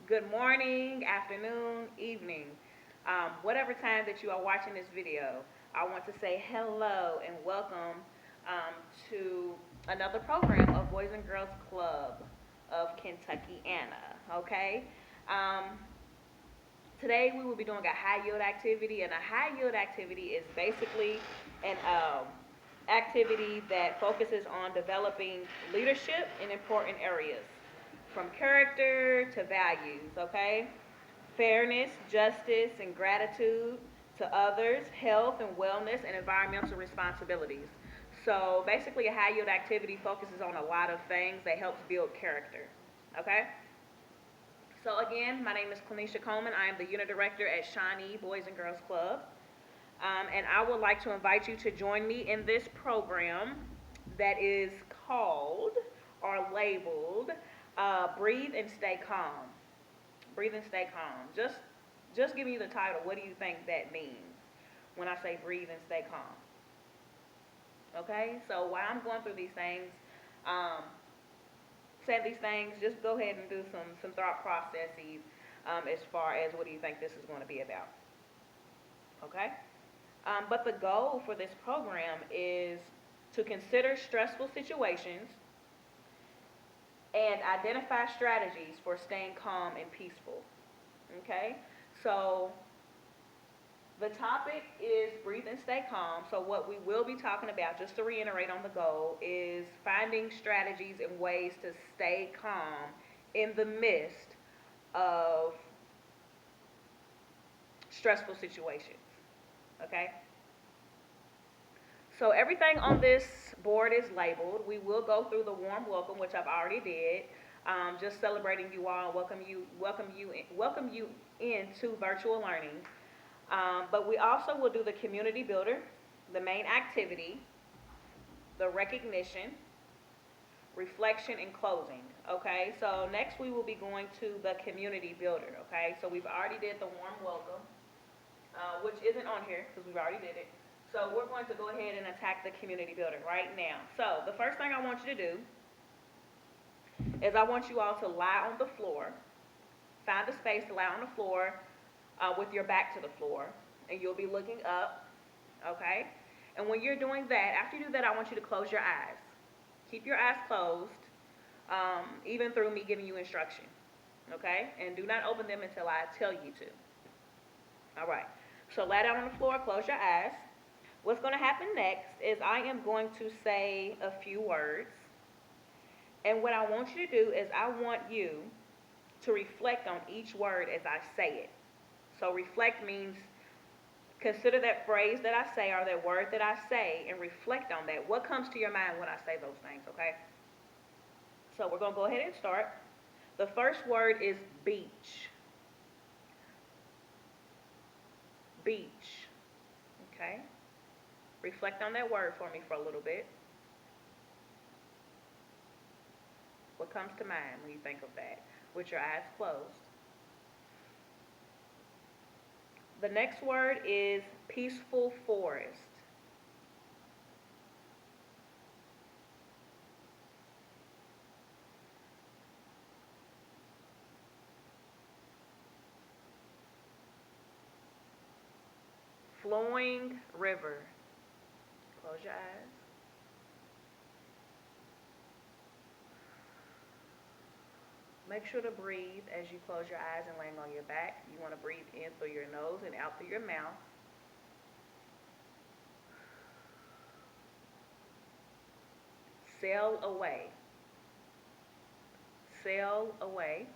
good morning, afternoon, evening, whatever time that you are watching this video. I want to say hello and welcome to another program of Boys and Girls Club of Kentucky Anna. Okay. Um, Today we will be doing a high yield activity, and a high yield activity is basically an activity that focuses on developing leadership in important areas, from character to values, okay? Fairness, justice, and gratitude to others, health and wellness, and environmental responsibilities. So basically, a high yield activity focuses on a lot of things that helps build character, okay? So again, my name is Clenisha Coleman. I am the unit director at Shawnee Boys and Girls Club. And I would like to invite you to join me in this program that is called or labeled Breathe and Stay Calm. Breathe and Stay Calm. Just giving you the title, what do you think that means when I say breathe and stay calm? Okay, so while I'm going through these things, um, saying these things, just go ahead and do some thought processes as far as what do you think this is going to be about. Okay? But the goal for this program is to consider stressful situations and identify strategies for staying calm and peaceful. Okay? So the topic is breathe and stay calm. So what we will be talking about, just to reiterate on the goal, is finding strategies and ways to stay calm in the midst of stressful situations. Okay? So everything on this board is labeled. We will go through the warm welcome, which I've already did. Just celebrating you all, welcome you into virtual learning. But we also will do the community builder, the main activity, the recognition, reflection, and closing. Okay, so next we will be going to the community builder. Okay, so we've already did the warm welcome, which isn't on here because we've already did it. So we're going to go ahead and attack the community builder right now. So the first thing I want you to do is I want you all to lie on the floor. Find a space to lie on the floor with your back to the floor, and you'll be looking up, okay? And when you're doing that, after you do that, I want you to close your eyes. Keep your eyes closed, even through me giving you instruction, okay? And do not open them until I tell you to. All right. So lie down on the floor, close your eyes. What's going to happen next is I am going to say a few words. And what I want you to do is I want you to reflect on each word as I say it. So reflect means consider that phrase that I say or that word that I say and reflect on that. What comes to your mind when I say those things, okay? So we're going to go ahead and start. The first word is beach. Beach. Okay? Reflect on that word for me for a little bit. What comes to mind when you think of that with your eyes closed? The next word is peaceful forest. Flowing river. Close your eyes. Make sure to breathe as you close your eyes and laying on your back. You want to breathe in through your nose and out through your mouth. Sail away. Sail away.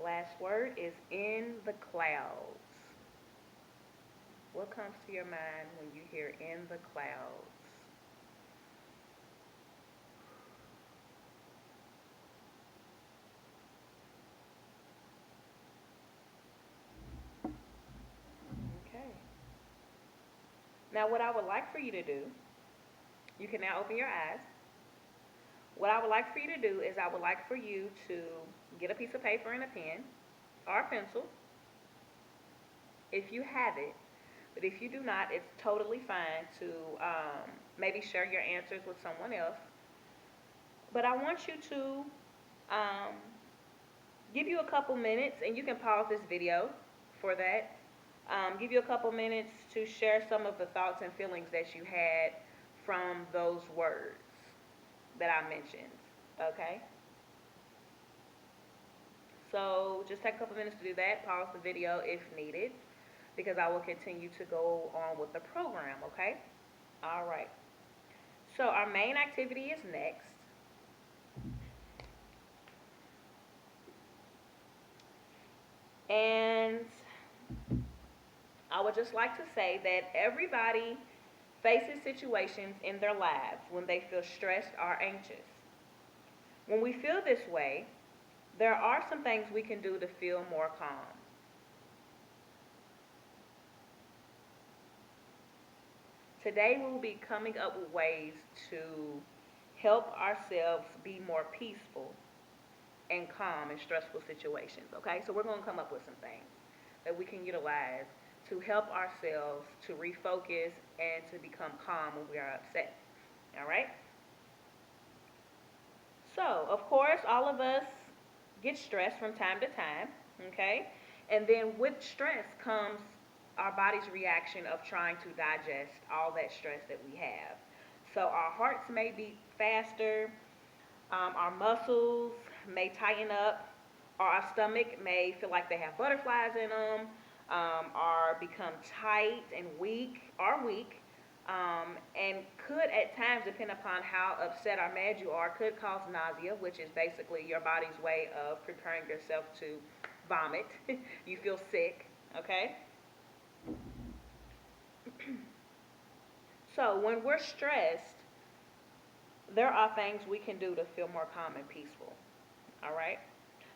Last word is in the clouds. What comes to your mind when you hear in the clouds? Okay. Now what I would like for you to do, you can now open your eyes. What I would like for you to do is I would like for you to get a piece of paper and a pen or a pencil, if you have it. But if you do not, it's totally fine to maybe share your answers with someone else. But I want you to um, give you a couple minutes, and you can pause this video for that. Give you a couple minutes to share some of the thoughts and feelings that you had from those words that I mentioned. Okay? So just take a couple minutes to do that. Pause the video if needed, because I will continue to go on with the program. Okay? All right. So our main activity is next. And I would just like to say that everybody faces situations in their lives when they feel stressed or anxious. When we feel this way, there are some things we can do to feel more calm. Today we will be coming up with ways to help ourselves be more peaceful and calm in stressful situations, okay? So we're going to come up with some things that we can utilize to help ourselves to refocus and to become calm when we are upset, all right? So, of course, all of us get stressed from time to time, okay? And then with stress comes our body's reaction of trying to digest all that stress that we have. So our hearts may beat faster, our muscles may tighten up, or our stomach may feel like they have butterflies in them, or become tight and weak, and could at times, depend upon how upset or mad you are, could cause nausea, which is basically your body's way of preparing yourself to vomit. You feel sick, okay? So when we're stressed, there are things we can do to feel more calm and peaceful, all right?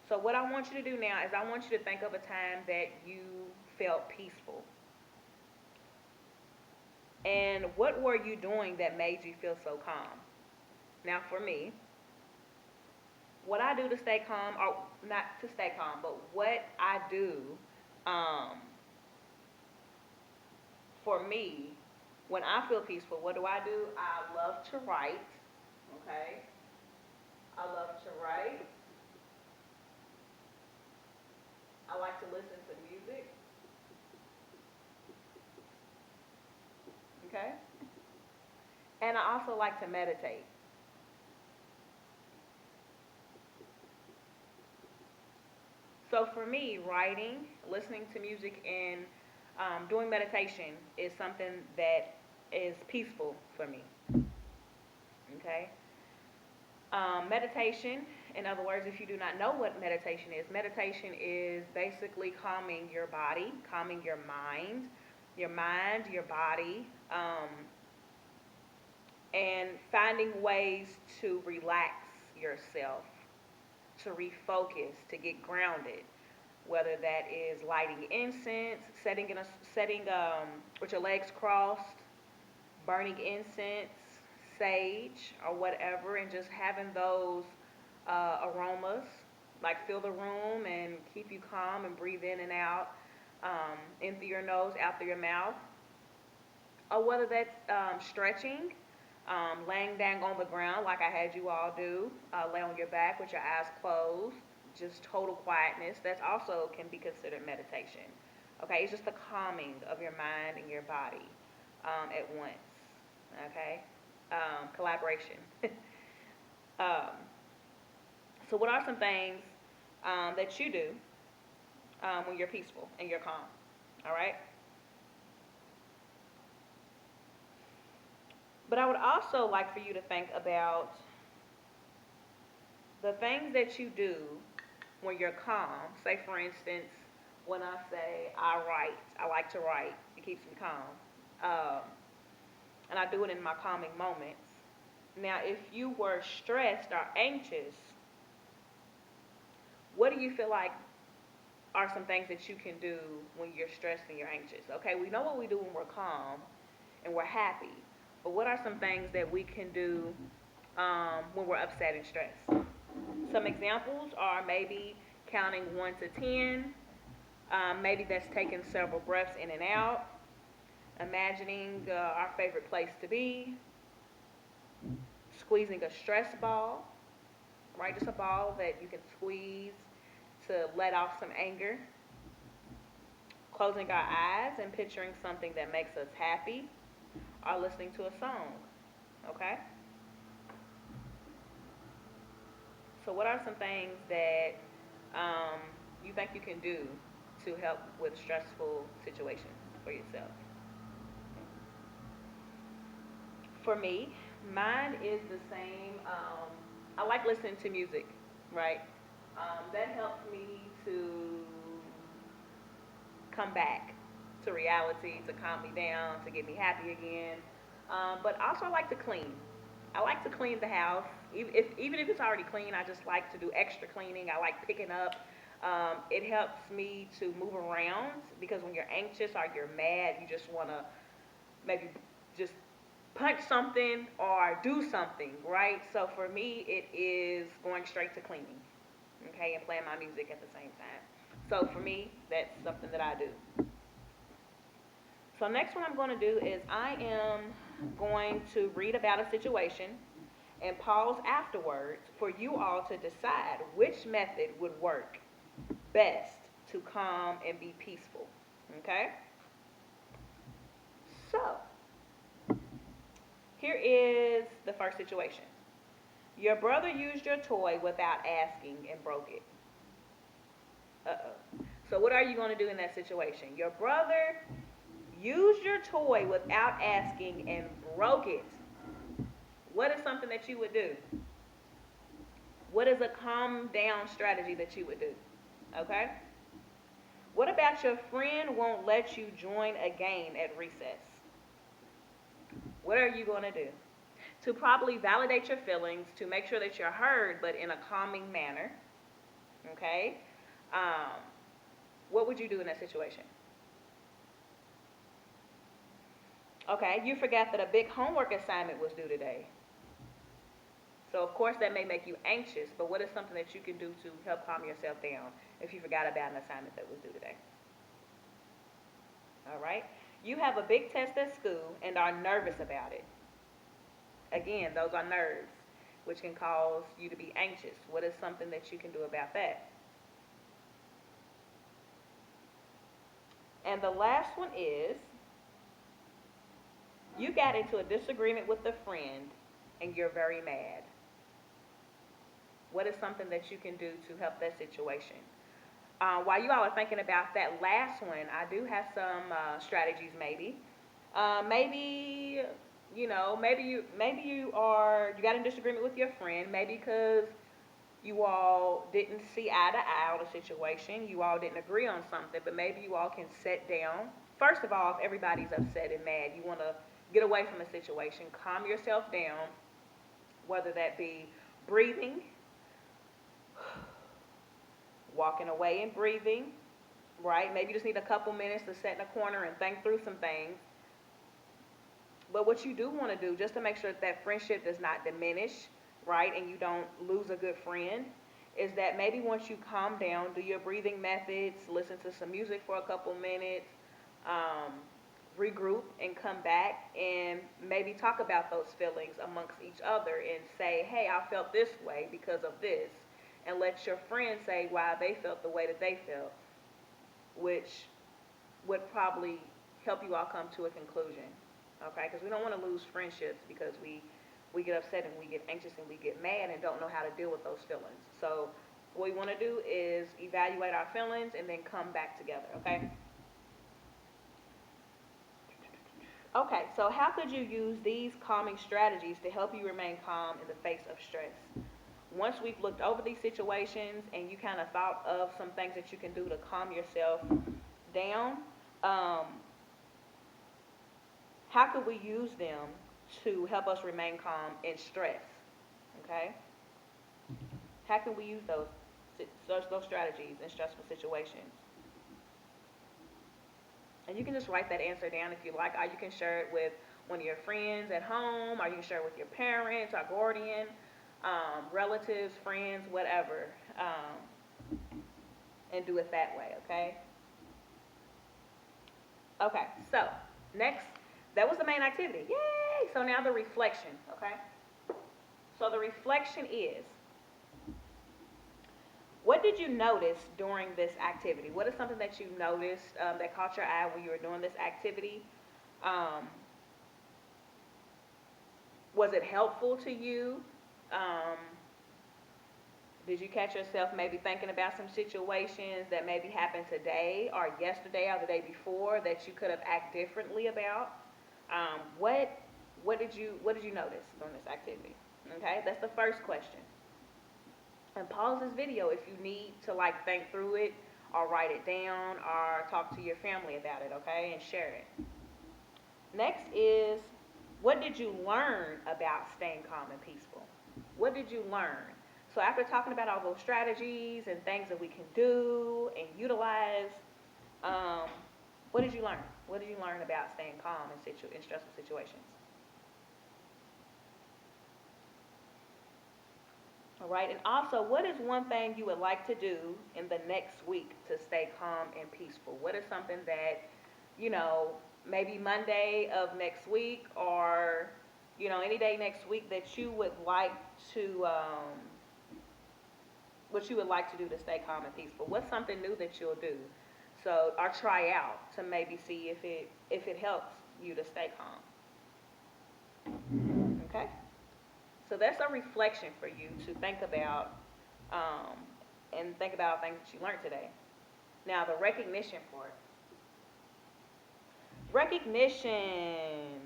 So what I want you to do now is I want you to think of a time that you felt peaceful. And what were you doing that made you feel so calm? Now for me, what I do to stay calm, or not to stay calm, but what I do um, for me, when I feel peaceful, what do? I love to write, okay? I love to write. I like to listen to music, okay? And I also like to meditate. So for me, writing, listening to music, and doing meditation is something that is peaceful for me, okay? Meditation, in other words, if you do not know what meditation is basically calming your body, calming your mind, your body, and finding ways to relax yourself, to refocus, to get grounded. Whether that is lighting incense, setting with your legs crossed, burning incense, sage, or whatever, and just having those aromas, like fill the room and keep you calm and breathe in and out, in through your nose, out through your mouth. Or whether that's stretching, laying down on the ground like I had you all do, lay on your back with your eyes closed, just total quietness. That's also can be considered meditation. Okay, it's just the calming of your mind and your body at once. Okay, collaboration. um, so, what are some things that you do when you're peaceful and you're calm? All right. But I would also like for you to think about the things that you do when you're calm. Say, for instance, when I say I write, I like to write. It keeps me calm. And I do it in my calming moments. Now, if you were stressed or anxious, what do you feel like are some things that you can do when you're stressed and you're anxious? Okay, we know what we do when we're calm and we're happy, but what are some things that we can do when we're upset and stressed? Some examples are maybe counting 1 to 10. Maybe that's taking several breaths in and out. imagining our favorite place to be, squeezing a stress ball, right? Just a ball that you can squeeze to let off some anger, closing our eyes and picturing something that makes us happy, or listening to a song, okay? So, what are some things that um, you think you can do to help with stressful situations for yourself? For me, mine is the same. I like listening to music, right? That helps me to come back to reality, to calm me down, to get me happy again. But also, I like to clean. I like to clean the house. Even if it's already clean, I just like to do extra cleaning. I like picking up. It helps me to move around because when you're anxious or you're mad, you just want to maybe just punch something or do something, right? So for me, it is going straight to cleaning, okay, and playing my music at the same time. So for me, that's something that I do. So next one I'm going to do is I am going to read about a situation and pause afterwards for you all to decide which method would work best to calm and be peaceful. Okay? So, here is the first situation. Your brother used your toy without asking and broke it. Uh-oh. So what are you going to do in that situation? Your brother used your toy without asking and broke it. What is something that you would do? What is a calm down strategy that you would do? Okay? What about your friend won't let you join a game at recess? What are you going to do? To probably validate your feelings, to make sure that you're heard, but in a calming manner. Okay? Um, what would you do in that situation? Okay, you forgot that a big homework assignment was due today. So, of course, that may make you anxious, but what is something that you can do to help calm yourself down if you forgot about an assignment that was due today? All right? You have a big test at school and are nervous about it. Again, those are nerves, which can cause you to be anxious. What is something that you can do about that? And the last one is you got into a disagreement with a friend and you're very mad. What is something that you can do to help that situation? While you all are thinking about that last one, I do have some strategies. Maybe you got in disagreement with your friend. Maybe because you all didn't see eye to eye on a situation. You all didn't agree on something, but maybe you all can sit down. First of all, if everybody's upset and mad, you want to get away from a situation, calm yourself down, whether that be breathing, walking away and breathing, right? Maybe you just need a couple minutes to sit in a corner and think through some things. But what you do want to do, just to make sure that that friendship does not diminish, right, and you don't lose a good friend, is that maybe once you calm down, do your breathing methods, listen to some music for a couple minutes, um, regroup and come back and maybe talk about those feelings amongst each other and say, hey, I felt this way because of this. And let your friend say why they felt the way that they felt, which would probably help you all come to a conclusion. Okay? Because we don't want to lose friendships because we get upset and we get anxious and we get mad and don't know how to deal with those feelings. So what we want to do is evaluate our feelings and then come back together, okay? Okay, so how could you use these calming strategies to help you remain calm in the face of stress? Once we've looked over these situations and you kind of thought of some things that you can do to calm yourself down, um, how could we use them to help us remain calm in stress? Okay? How can we use those strategies in stressful situations? And you can just write that answer down if you like, or you can share it with one of your friends at home, or you can share it with your parents, or guardian, relatives, friends, whatever, and do it that way, okay? Okay, so Next, that was the main activity. Yay! So now the reflection, okay? So the reflection is, what did you notice during this activity? What is something that you noticed that caught your eye when you were doing this activity? Um, was it helpful to you? Um, did you catch yourself maybe thinking about some situations that maybe happened today or yesterday or the day before that you could have acted differently about? Um, what what did you notice during this activity? Okay, that's the first question. And pause this video if you need to like think through it or write it down or talk to your family about it, okay, and share it. Next is, what did you learn about staying calm and peaceful? What did you learn? So after talking about all those strategies and things that we can do and utilize, um, what did you learn? What did you learn about staying calm in stressful situations? All right, and also, what is one thing you would like to do in the next week to stay calm and peaceful? What is something that, you know, maybe Monday of next week or, any day next week that you would like to, what you would like to do to stay calm and peaceful? What's something new that you'll do? So, or try out to maybe see if it helps you to stay calm. Okay? So that's a reflection for you to think about um, and think about things that you learned today. Now, the recognition part. Recognition.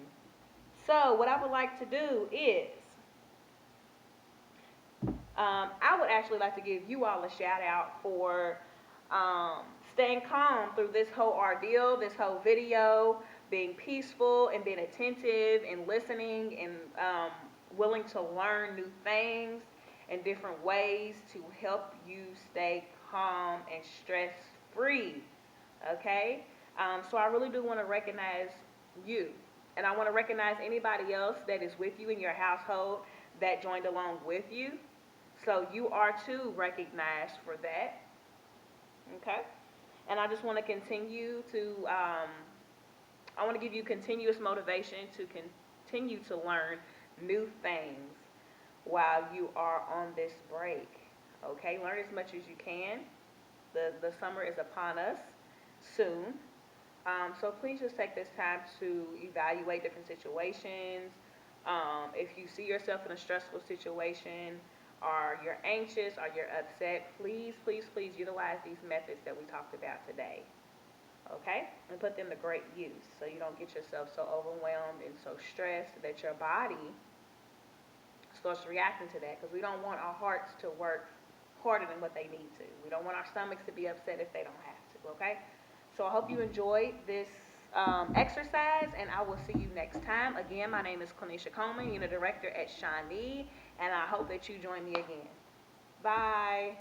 So, what I would like to do is, I would actually like to give you all a shout out for staying calm through this whole ordeal, this whole video, being peaceful and being attentive and listening and willing to learn new things and different ways to help you stay calm and stress free. Okay? So I really do want to recognize you. And I want to recognize anybody else that is with you in your household that joined along with you. So you are too recognized for that. Okay? And I just want to continue to, I want to give you continuous motivation to continue to learn new things while you are on this break. Okay? Learn as much as you can. The summer is upon us soon. So please just take this time to evaluate different situations. If you see yourself in a stressful situation, or you're anxious, or you're upset, please, please, please utilize these methods that we talked about today. Okay? And put them to great use so you don't get yourself so overwhelmed and so stressed that your body starts reacting to that, because we don't want our hearts to work harder than what they need to. We don't want our stomachs to be upset if they don't have to, okay? So I hope you enjoyed this exercise, and I will see you next time. Again, my name is Quenisha Coleman, Unit Director at Shawnee, and I hope that you join me again. Bye.